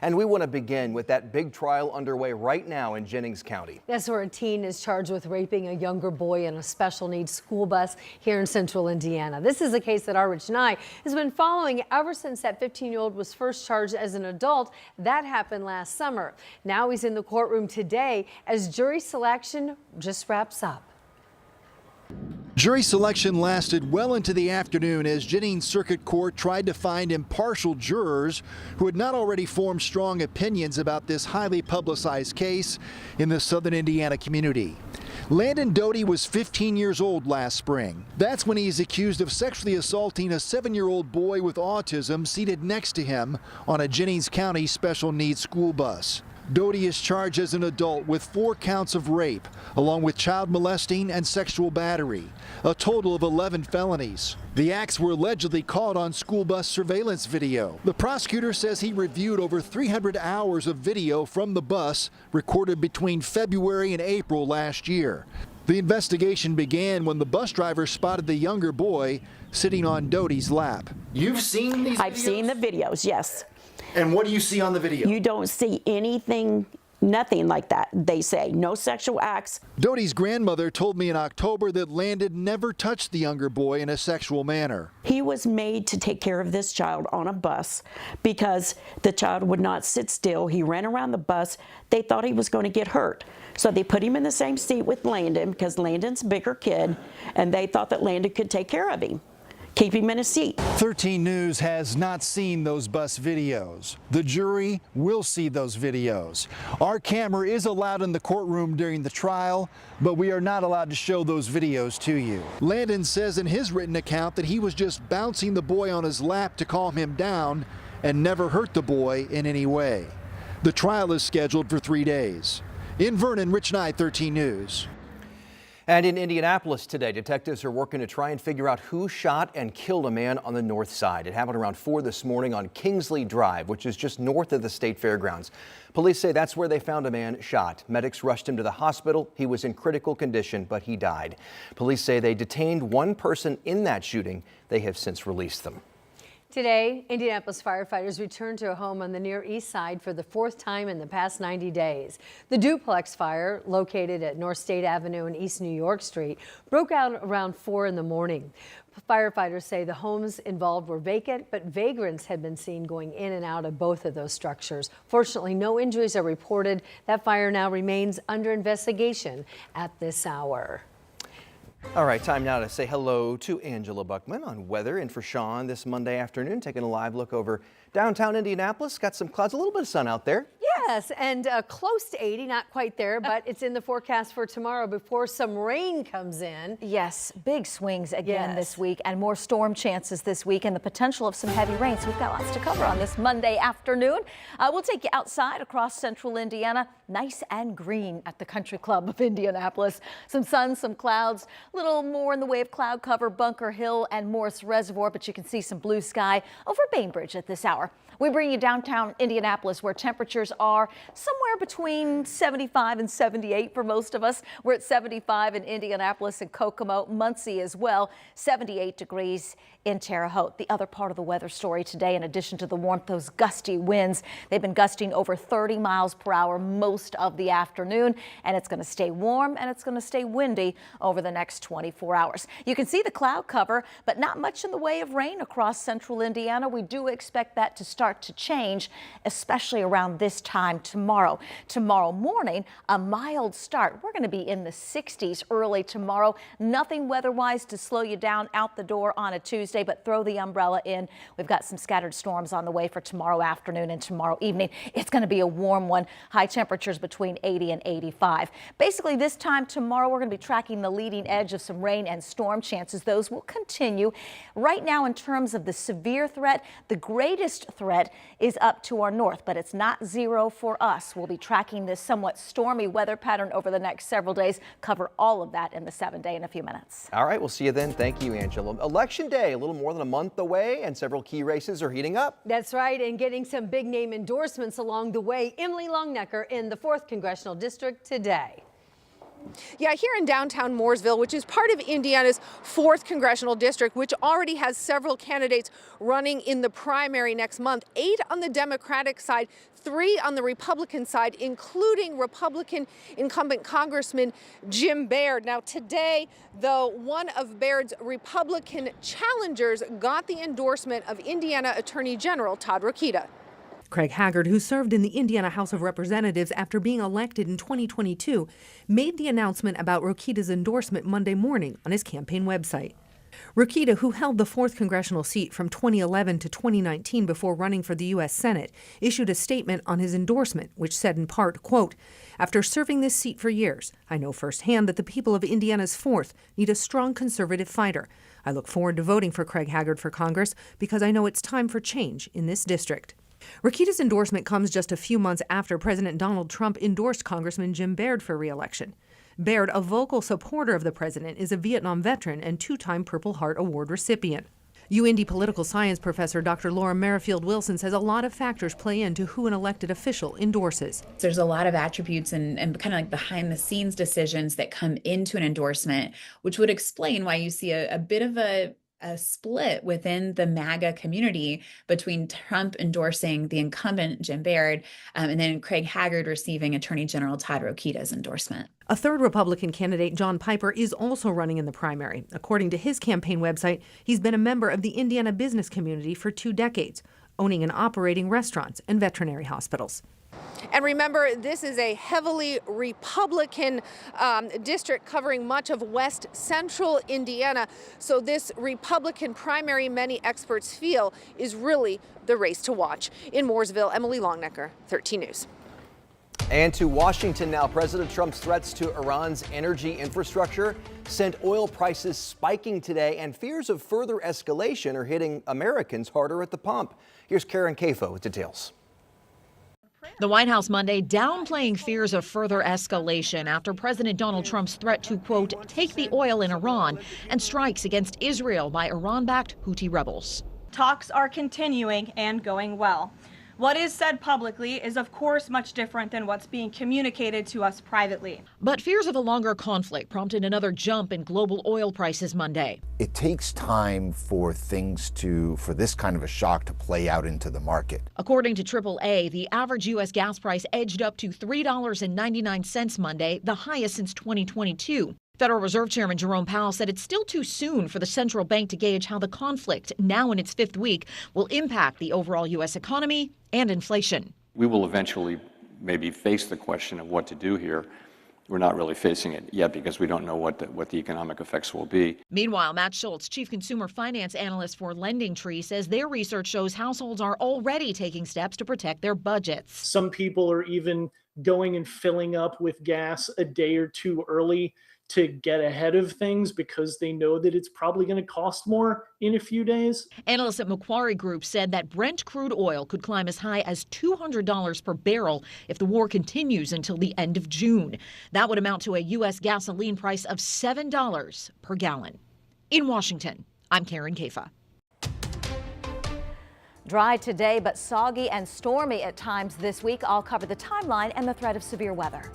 And we want to begin with that big trial underway right now in Jennings County. That's where a teen is charged with raping a younger boy in a special needs school bus here in central Indiana. This is a case that our Rich Nye has been following ever since that 15-year-old was first charged as an adult. That happened last summer. Now he's in the courtroom today as jury selection just wraps up. Jury selection lasted well into the afternoon as Jennings Circuit Court tried to find impartial jurors who had not already formed strong opinions about this highly publicized case in the southern Indiana community. Landon Doty was 15 years old last spring. That's when he is accused of sexually assaulting a 7-year-old boy with autism seated next to him on a Jennings County special needs school bus. Doty is charged as an adult with 4 counts of rape, along with child molesting and sexual battery, a total of 11 felonies. The acts were allegedly caught on school bus surveillance video. The prosecutor says he reviewed over 300 hours of video from the bus recorded between February and April last year. The investigation began when the bus driver spotted the younger boy sitting on Doty's lap. You've seen these videos? I've seen the videos, yes. And what do you see on the video? You don't see anything, nothing like that. They say no sexual acts. Doty's grandmother told me in October that Landon never touched the younger boy in a sexual manner. He was made to take care of this child on a bus because the child would not sit still. He ran around the bus. They thought he was going to get hurt. So they put him in the same seat with Landon because Landon's a bigger kid, and they thought that Landon could take care of him. Keep him in a seat. 13 News has not seen those bus videos. The jury will see those videos. Our camera is allowed in the courtroom during the trial, but we are not allowed to show those videos to you. Landon says in his written account that he was just bouncing the boy on his lap to calm him down and never hurt the boy in any way. The trial is scheduled for 3 days. In Vernon, Rich Nye, 13 News. And in Indianapolis today, detectives are working to try and figure out who shot and killed a man on the north side. It happened around 4 this morning on Kingsley Drive, which is just north of the state fairgrounds. Police say that's where they found a man shot. Medics rushed him to the hospital. He was in critical condition, but he died. Police say they detained one person in that shooting. They have since released them. Today, Indianapolis firefighters returned to a home on the Near East Side for the 4th time in the past 90 days. The duplex fire, located at North State Avenue and East New York Street, broke out around 4 in the morning. Firefighters say the homes involved were vacant, but vagrants had been seen going in and out of both of those structures. Fortunately, no injuries are reported. That fire now remains under investigation at this hour. All right, time now to say hello to Angela Buckman on weather and for Sean this Monday afternoon, taking a live look over downtown Indianapolis. Got some clouds, a little bit of sun out there. Yes, and close to 80, not quite there, but it's in the forecast for tomorrow before some rain comes in. Yes, big swings again Yes. this week and more storm chances this week and the potential of some heavy rain. So we've got lots to cover on this Monday afternoon. We'll take you outside across central Indiana, nice and green at the Country Club of Indianapolis. Some sun, some clouds, a little more in the way of cloud cover, Bunker Hill and Morris Reservoir, but you can see some blue sky over Bainbridge at this hour. We bring you downtown Indianapolis where temperatures are somewhere between 75 and 78 for most of us. We're at 75 in Indianapolis and Kokomo, Muncie as well, 78 degrees in Terre Haute. The other part of the weather story today, in addition to the warmth, those gusty winds. They've been gusting over 30 miles per hour most of the afternoon, and it's going to stay warm and it's going to stay windy over the next 24 hours. You can see the cloud cover, but not much in the way of rain across central Indiana. We do expect that to start to change, especially around this time tomorrow. Tomorrow morning, a mild start. We're going to be in the 60s early tomorrow. Nothing weather-wise to slow you down out the door on a Tuesday, but throw the umbrella in. We've got some scattered storms on the way for tomorrow afternoon and tomorrow evening. It's going to be a warm one. High temperatures between 80 and 85. Basically, this time tomorrow, we're going to be tracking the leading edge of some rain and storm chances. Those will continue. Right now, in terms of the severe threat, the greatest threat is up to our north, but it's not zero for us. We'll be tracking this somewhat stormy weather pattern over the next several days. Cover all of that in the 7-day in a few minutes. All right, we'll see you then. Thank you, Angela. Election day, a little more than a month away, and several key races are heating up. That's right, and getting some big name endorsements along the way. Emily Longnecker in the 4th Congressional District today. Yeah, here in downtown Mooresville, which is part of Indiana's 4th congressional district, which already has several candidates running in the primary next month, 8 on the Democratic side, 3 on the Republican side, including Republican incumbent Congressman Jim Baird. Now today, though, one of Baird's Republican challengers got the endorsement of Indiana Attorney General Todd Rokita. Craig Haggard, who served in the Indiana House of Representatives after being elected in 2022, made the announcement about Rokita's endorsement Monday morning on his campaign website. Rokita, who held the 4th congressional seat from 2011 to 2019 before running for the U.S. Senate, issued a statement on his endorsement, which said in part, quote, "After serving this seat for years, I know firsthand that the people of Indiana's 4th need a strong conservative fighter. I look forward to voting for Craig Haggard for Congress because I know it's time for change in this district." Rokita's endorsement comes just a few months after President Donald Trump endorsed Congressman Jim Baird for re-election. Baird, a vocal supporter of the president, is a Vietnam veteran and 2-time Purple Heart Award recipient. UIndy political science professor Dr. Laura Merrifield Wilson says a lot of factors play into who an elected official endorses. There's a lot of attributes and kind of like behind the scenes decisions that come into an endorsement, which would explain why you see a bit of a split within the MAGA community between Trump endorsing the incumbent Jim Baird and then Craig Haggard receiving Attorney General Todd Rokita's endorsement. A third Republican candidate, John Piper, is also running in the primary. According to his campaign website, he's been a member of the Indiana business community for 2 decades, owning and operating restaurants and veterinary hospitals. And remember, this is a heavily Republican district covering much of west central Indiana. So this Republican primary, many experts feel, is really the race to watch. In Mooresville, Emily Longnecker, 13 News. And to Washington now, President Trump's threats to Iran's energy infrastructure sent oil prices spiking today, and fears of further escalation are hitting Americans harder at the pump. Here's Karen Kafo with details. The White House Monday downplaying fears of further escalation after President Donald Trump's threat to, quote, take the oil in Iran and strikes against Israel by Iran-backed Houthi rebels. Talks are continuing and going well. What is said publicly is, of course, much different than what's being communicated to us privately. But fears of a longer conflict prompted another jump in global oil prices Monday. It takes time for for this kind of a shock to play out into the market. According to AAA, the average U.S. gas price edged up to $3.99 Monday, the highest since 2022. Federal Reserve Chairman Jerome Powell said it's still too soon for the central bank to gauge how the conflict, now in its 5th week, will impact the overall U.S. economy and inflation. We will eventually maybe face the question of what to do here. We're not really facing it yet because we don't know what the economic effects will be. Meanwhile, Matt Schultz, chief consumer finance analyst for LendingTree, says their research shows households are already taking steps to protect their budgets. Some people are even going and filling up with gas a day or two early to get ahead of things because they know that it's probably going to cost more in a few days. Analysts at Macquarie Group said that Brent crude oil could climb as high as $200 per barrel if the war continues until the end of June. That would amount to a U.S. gasoline price of $7 per gallon. In Washington, I'm Karen Kaffa. Dry today, but soggy and stormy at times this week. I'll cover the timeline and the threat of severe weather.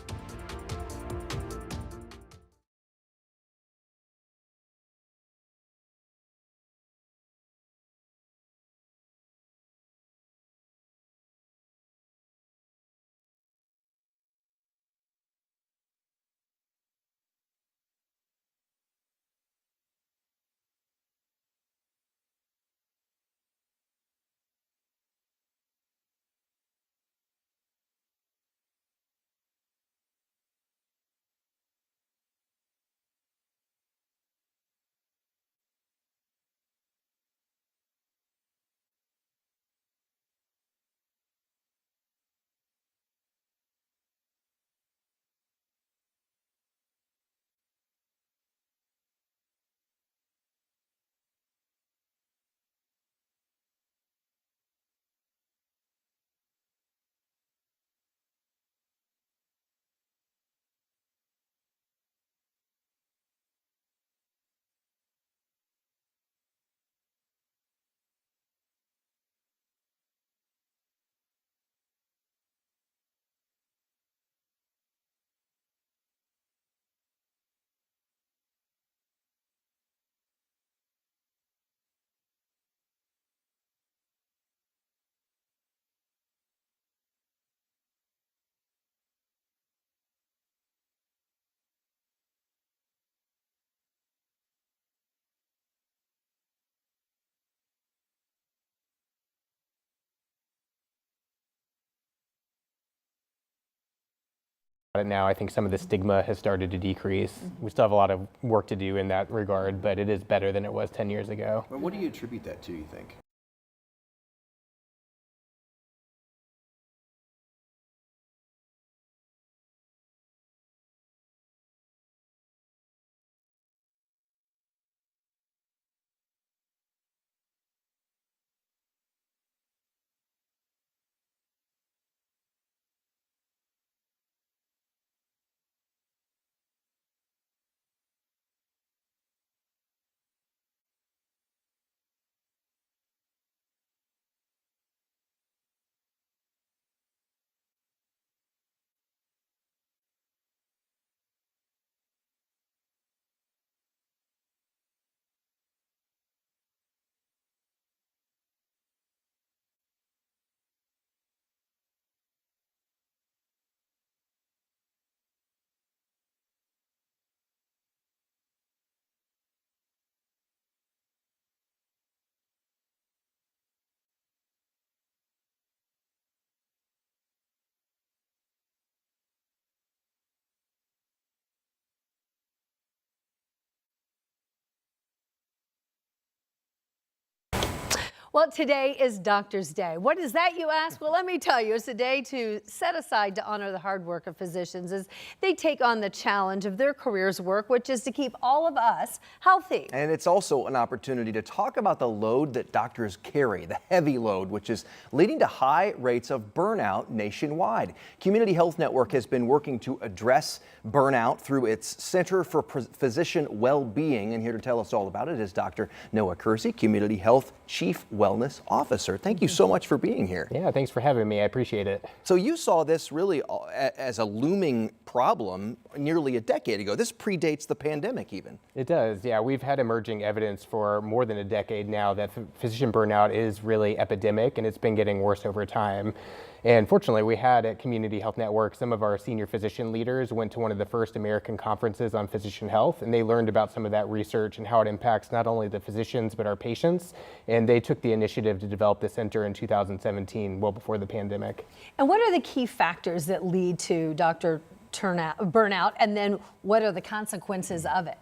it now. I think some of the stigma has started to decrease. We still have a lot of work to do in that regard, but it is better than it was 10 years ago. Well, what do you attribute that to, you think? Well, today is Doctor's Day. What is that, you ask? Well, let me tell you, it's a day to set aside to honor the hard work of physicians as they take on the challenge of their career's work, which is to keep all of us healthy. And it's also an opportunity to talk about the load that doctors carry, the heavy load, which is leading to high rates of burnout nationwide. Community Health Network has been working to address burnout through its Center for Physician Well-Being. And here to tell us all about it is Dr. Noah Kersey, Community Health Chief Wellness Officer. Thank you so much for being here. Yeah, thanks for having me. I appreciate it. So you saw this really as a looming problem nearly a decade ago. This predates the pandemic even. It does, yeah. We've had emerging evidence for more than a decade now that physician burnout is really epidemic, and it's been getting worse over time. And fortunately, we had at Community Health Network, some of our senior physician leaders went to one of the first American conferences on physician health, and they learned about some of that research and how it impacts not only the physicians, but our patients. And they took the initiative to develop the center in 2017, well before the pandemic. And what are the key factors that lead to burnout, and then what are the consequences of it?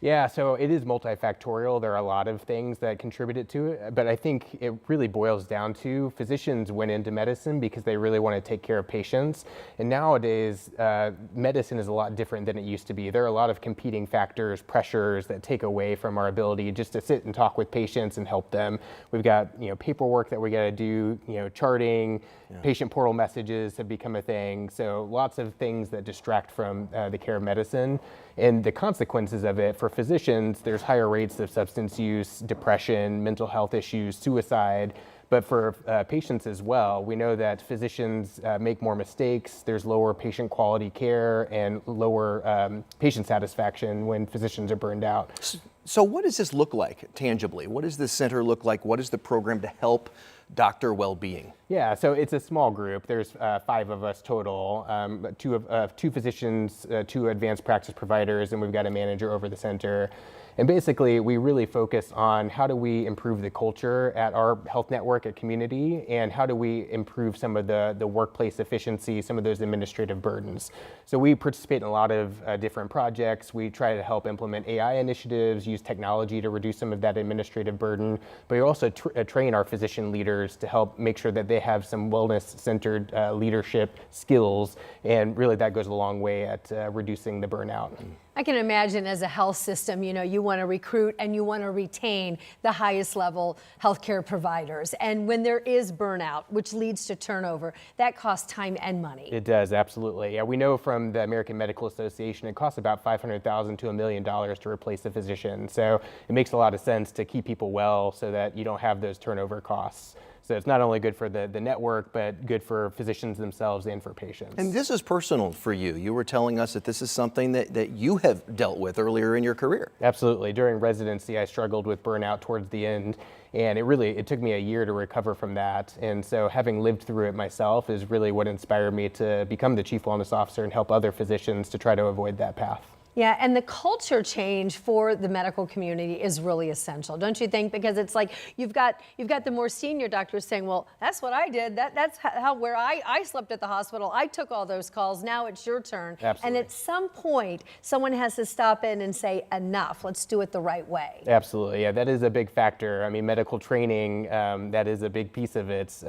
Yeah, so it is multifactorial. There are a lot of things that contributed to it, but I think it really boils down to physicians went into medicine because they really want to take care of patients. And nowadays, medicine is a lot different than it used to be. There are a lot of competing factors, pressures that take away from our ability just to sit and talk with patients and help them. We've got, paperwork that we got to do, charting, patient portal messages have become a thing. So lots of things that distract from the care of medicine. And the consequences of it for physicians, there's higher rates of substance use, depression, mental health issues, suicide. But for patients as well, we know that physicians make more mistakes. There's lower patient quality care and lower patient satisfaction when physicians are burned out. So what does this look like tangibly? What does this center look like? What is the program to help doctor well-being? Yeah, so it's a small group. There's 5 of us total, 2 physicians, 2 advanced practice providers, and we've got a manager over the center. And basically, we really focus on how do we improve the culture at our health network at Community, and how do we improve some of the workplace efficiency, some of those administrative burdens. So we participate in a lot of different projects. We try to help implement AI initiatives, use technology to reduce some of that administrative burden, but we also train our physician leaders to help make sure that they have some wellness-centered leadership skills, and really that goes a long way at reducing the burnout. I can imagine as a health system, you want to recruit and you want to retain the highest level healthcare providers. And when there is burnout, which leads to turnover, that costs time and money. It does, absolutely. Yeah, we know from the American Medical Association, it costs about $500,000 to $1 million to replace a physician. So it makes a lot of sense to keep people well so that you don't have those turnover costs. So it's not only good for the network, but good for physicians themselves and for patients. And this is personal for you. You were telling us that this is something that you have dealt with earlier in your career. Absolutely. During residency, I struggled with burnout towards the end, and it took me a year to recover from that. And so having lived through it myself is really what inspired me to become the Chief Wellness Officer and help other physicians to try to avoid that path. Yeah, and the culture change for the medical community is really essential, don't you think? Because it's like you've got the more senior doctors saying, well, that's what I did. That's where I slept at the hospital. I took all those calls. Now it's your turn. Absolutely. And at some point, someone has to stop in and say, enough. Let's do it the right way. Absolutely. Yeah, that is a big factor. I mean, medical training, that is a big piece of it.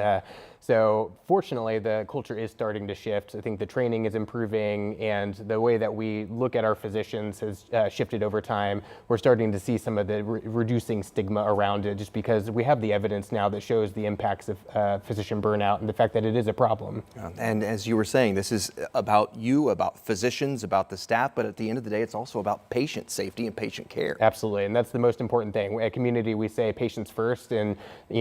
So fortunately, the culture is starting to shift. I think the training is improving, and the way that we look at our physicians has shifted over time. We're starting to see some of the reducing stigma around it, just because we have the evidence now that shows the impacts of physician burnout and the fact that it is a problem. And as you were saying, this is about you, about physicians, about the staff, but at the end of the day, it's also about patient safety and patient care. Absolutely, and that's the most important thing. At Community, we say patients first, and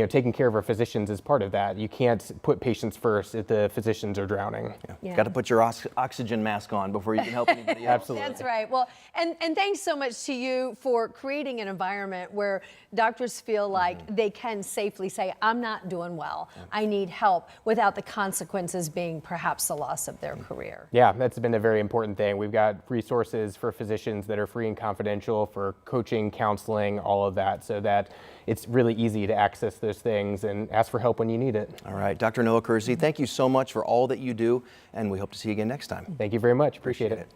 taking care of our physicians is part of that. You can't put patients first if the physicians are drowning. Yeah. Got to put your oxygen mask on before you can help anybody else. Absolutely. That's right. Well, and thanks so much to you for creating an environment where doctors feel like they can safely say, I'm not doing well. I need help, without the consequences being perhaps the loss of their career. Yeah, that's been a very important thing. We've got resources for physicians that are free and confidential, for coaching, counseling, all of that, so that it's really easy to access those things and ask for help when you need it. All right, Dr. Noah Kersey, thank you so much for all that you do, and we hope to see you again next time. Thank you very much. Appreciate it.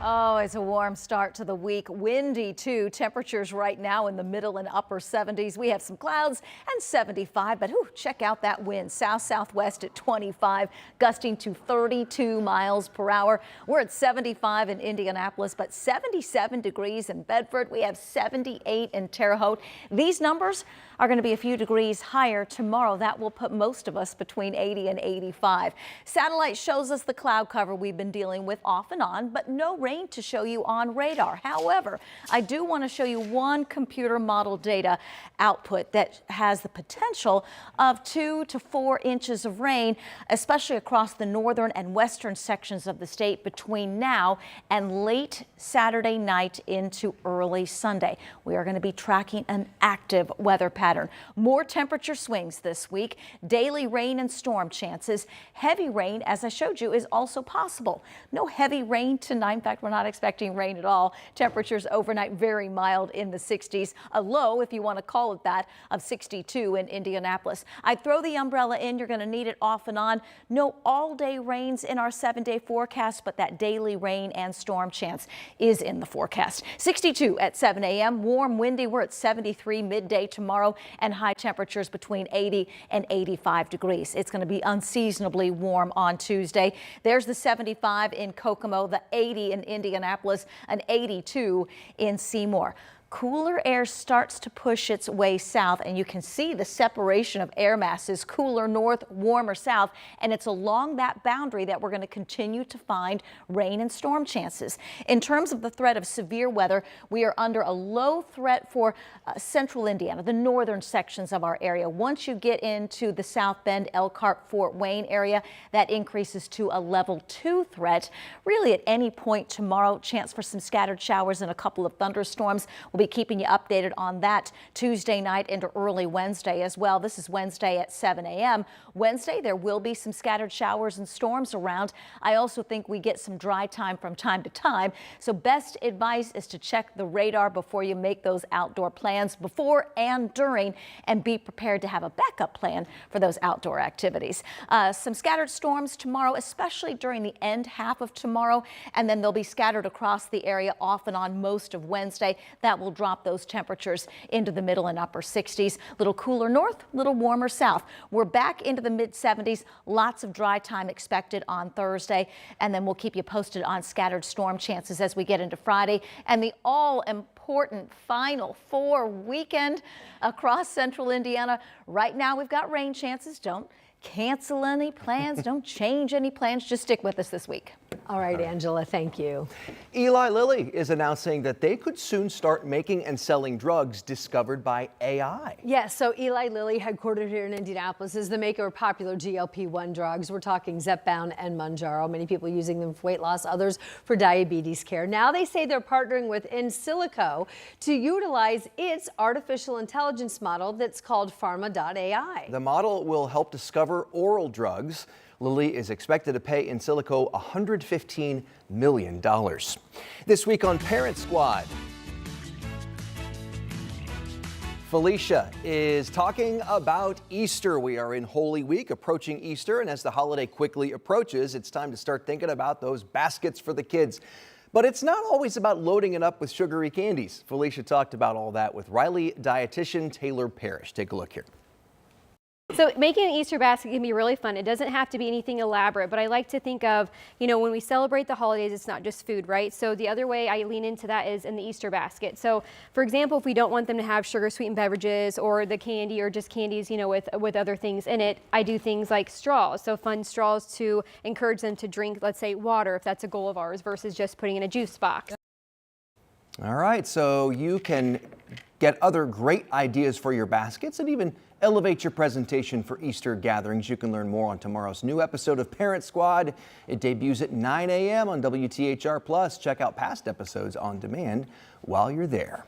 Oh, it's a warm start to the week. Windy, too. Temperatures right now in the middle and upper 70s. We have some clouds and 75, but check out that wind. South-southwest at 25, gusting to 32 miles per hour. We're at 75 in Indianapolis, but 77 degrees in Bedford. We have 78 in Terre Haute. These numbers are going to be a few degrees higher tomorrow. That will put most of us between 80 and 85. Satellite shows us the cloud cover we've been dealing with off and on, but no rain to show you on radar. However, I do want to show you one computer model data output that has the potential of 2 to 4 inches of rain, especially across the northern and western sections of the state between now and late Saturday night into early Sunday. We are going to be tracking an active weather pattern. More temperature swings this week, daily rain and storm chances. Heavy rain, as I showed you, is also possible. No heavy rain tonight. In fact, we're not expecting rain at all. Temperatures overnight very mild in the 60s. A low, if you want to call it that, of 62 in Indianapolis. I throw the umbrella in. You're going to need it off and on. No all-day rains in our 7-day forecast, but that daily rain and storm chance is in the forecast. 62 at 7 a.m. Warm, windy. We're at 73 midday tomorrow, and high temperatures between 80 and 85 degrees. It's going to be unseasonably warm on Tuesday. There's the 75 in Kokomo, the 80 in Indianapolis, an 82 in Seymour. Cooler air starts to push its way south, and you can see the separation of air masses, cooler north, warmer south, and it's along that boundary that we're going to continue to find rain and storm chances. In terms of the threat of severe weather, we are under a low threat for central Indiana, the northern sections of our area. Once you get into the South Bend, Elkhart, Fort Wayne area, that increases to a level 2 threat. Really, at any point tomorrow, chance for some scattered showers and a couple of thunderstorms. We'll be keeping you updated on that Tuesday night into early Wednesday as well. This is Wednesday at 7 a.m. Wednesday, there will be some scattered showers and storms around. I also think we get some dry time from time to time. So best advice is to check the radar before you make those outdoor plans, before and during, and be prepared to have a backup plan for those outdoor activities. Some scattered storms tomorrow, especially during the end half of tomorrow, and then they'll be scattered across the area off and on most of Wednesday. That will drop those temperatures into the middle and upper 60s. Little cooler north, little warmer south. We're back into the mid 70s. Lots of dry time expected on Thursday, and then we'll keep you posted on scattered storm chances as we get into Friday and the all-important Final Four weekend across central Indiana. Right now we've got rain chances. Don't cancel any plans. Don't change any plans. Just stick with us this week. All right, Angela, thank you. Eli Lilly is announcing that they could soon start making and selling drugs discovered by AI. Yes, so Eli Lilly, headquartered here in Indianapolis, is the maker of popular GLP-1 drugs. We're talking Zepbound and Mounjaro. Many people using them for weight loss, others for diabetes care. Now they say they're partnering with InSilico to utilize its artificial intelligence model that's called Pharma.ai. The model will help discover oral drugs. Lilly is expected to pay InSilico $150 $15 million. This week on Parent Squad, Felicia is talking about Easter. We are in Holy Week, approaching Easter, and as the holiday quickly approaches, it's time to start thinking about those baskets for the kids. But it's not always about loading it up with sugary candies. Felicia talked about all that with Riley dietitian Taylor Parrish. Take a look here. So making an Easter basket can be really fun. It doesn't have to be anything elaborate, but I like to think of, when we celebrate the holidays, it's not just food, right? So the other way I lean into that is in the Easter basket. So for example, if we don't want them to have sugar sweetened beverages or the candy or just candies, with other things in it, I do things like straws. So fun straws to encourage them to drink, let's say water, if that's a goal of ours, versus just putting in a juice box. All right, so you can get other great ideas for your baskets and even elevate your presentation for Easter gatherings. You can learn more on tomorrow's new episode of Parent Squad. It debuts at 9 a.m. on WTHR Plus. Check out past episodes on demand while you're there.